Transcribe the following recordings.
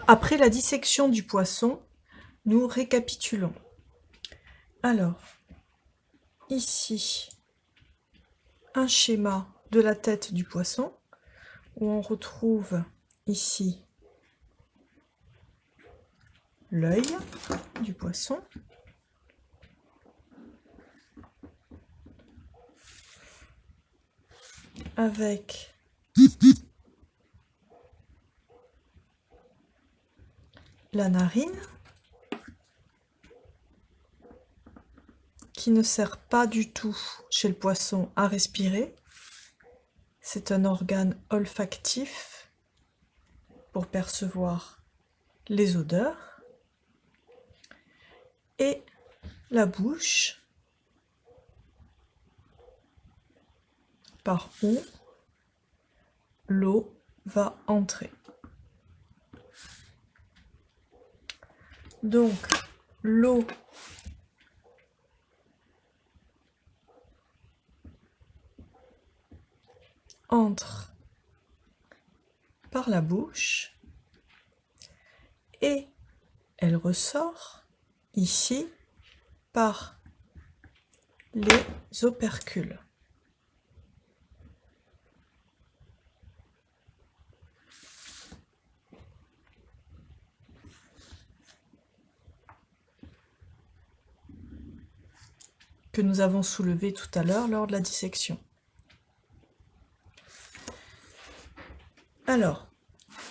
Après la dissection du poisson, nous récapitulons. Alors, ici, un schéma de la tête du poisson, où on retrouve ici l'œil du poisson, avec la narine, qui ne sert pas du tout chez le poisson à respirer. C'est un organe olfactif pour percevoir les odeurs. Et la bouche, par où l'eau va entrer. Donc, l'eau entre par la bouche et elle ressort ici par les opercules. Que nous avons soulevé tout à l'heure lors de la dissection. Alors,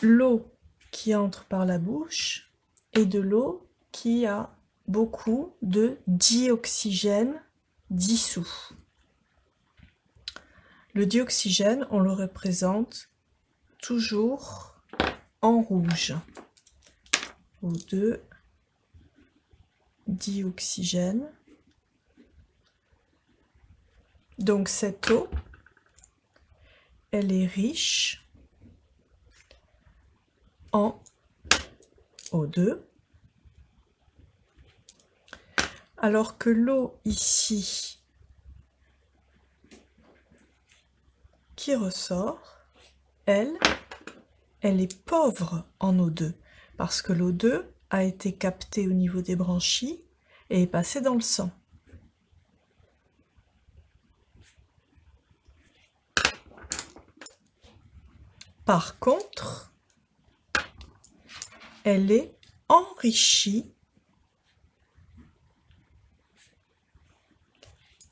l'eau qui entre par la bouche est de l'eau qui a beaucoup de dioxygène dissous. Le dioxygène, on le représente toujours en rouge. O2, dioxygène. Donc cette eau, elle est riche en O2, alors que l'eau ici qui ressort, elle est pauvre en O2, parce que l'O2 a été captée au niveau des branchies et est passée dans le sang. Par contre, elle est enrichie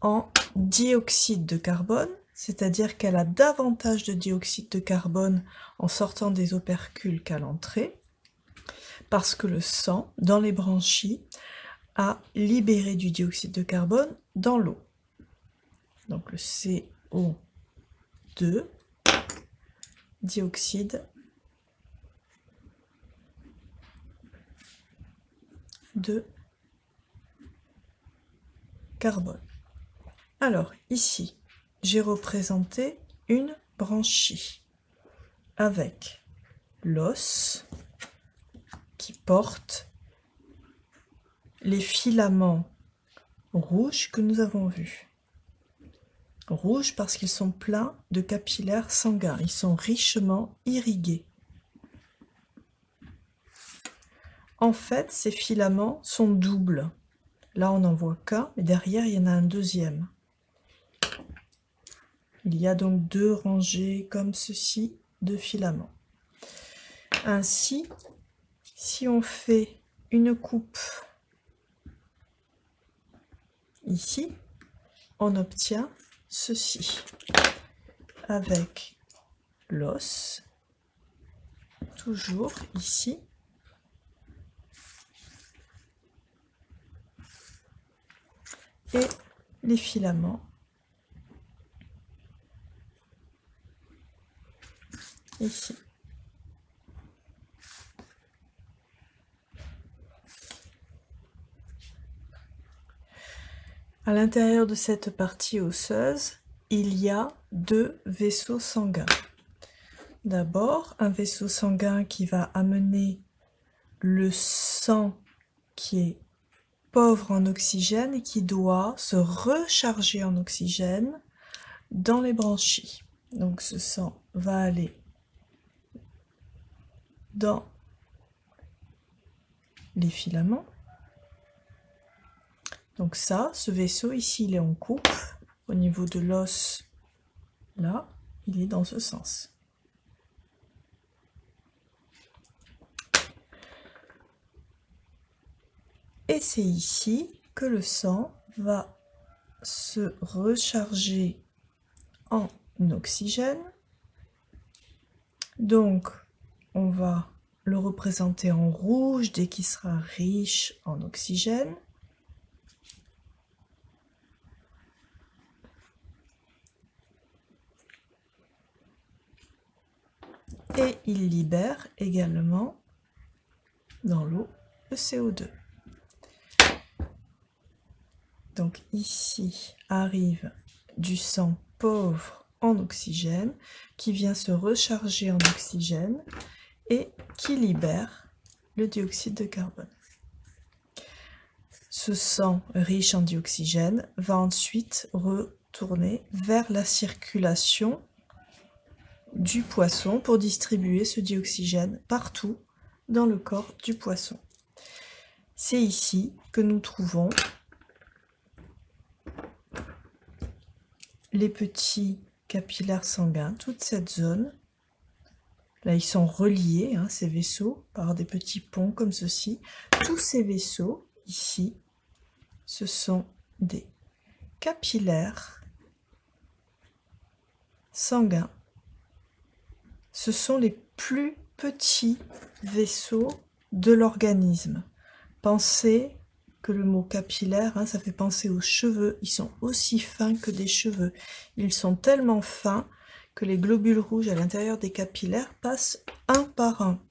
en dioxyde de carbone, c'est-à-dire qu'elle a davantage de dioxyde de carbone en sortant des opercules qu'à l'entrée, parce que le sang, dans les branchies, a libéré du dioxyde de carbone dans l'eau. Donc le CO2, dioxyde de carbone. Alors ici, j'ai représenté une branchie avec l'os qui porte les filaments rouges que nous avons vus. Rouges parce qu'ils sont pleins de capillaires sanguins, ils sont richement irrigués. En fait, ces filaments sont doubles. Là, on n'en voit qu'un, mais derrière, il y en a un deuxième. Il y a donc deux rangées comme ceci de filaments. Ainsi, si on fait une coupe ici, on obtient ceci, avec l'os, toujours ici, et les filaments ici. À l'intérieur de cette partie osseuse, il y a deux vaisseaux sanguins. D'abord, un vaisseau sanguin qui va amener le sang qui est pauvre en oxygène et qui doit se recharger en oxygène dans les branchies. Donc ce sang va aller dans les filaments. Donc ça, ce vaisseau ici, il est en coupe. Au niveau de l'os, là, il est dans ce sens. Et c'est ici que le sang va se recharger en oxygène. Donc, on va le représenter en rouge dès qu'il sera riche en oxygène. Et il libère également dans l'eau le CO2. Donc ici arrive du sang pauvre en oxygène qui vient se recharger en oxygène et qui libère le dioxyde de carbone. Ce sang riche en dioxygène va ensuite retourner vers la circulation du poisson pour distribuer ce dioxygène partout dans le corps du poisson. C'est ici que nous trouvons les petits capillaires sanguins, toute cette zone. Là, ils sont reliés, hein, ces vaisseaux, par des petits ponts comme ceci. Tous ces vaisseaux, ici, ce sont des capillaires sanguins. Ce sont les plus petits vaisseaux de l'organisme. Pensez que le mot capillaire, hein, ça fait penser aux cheveux. Ils sont aussi fins que des cheveux. Ils sont tellement fins que les globules rouges à l'intérieur des capillaires passent un par un.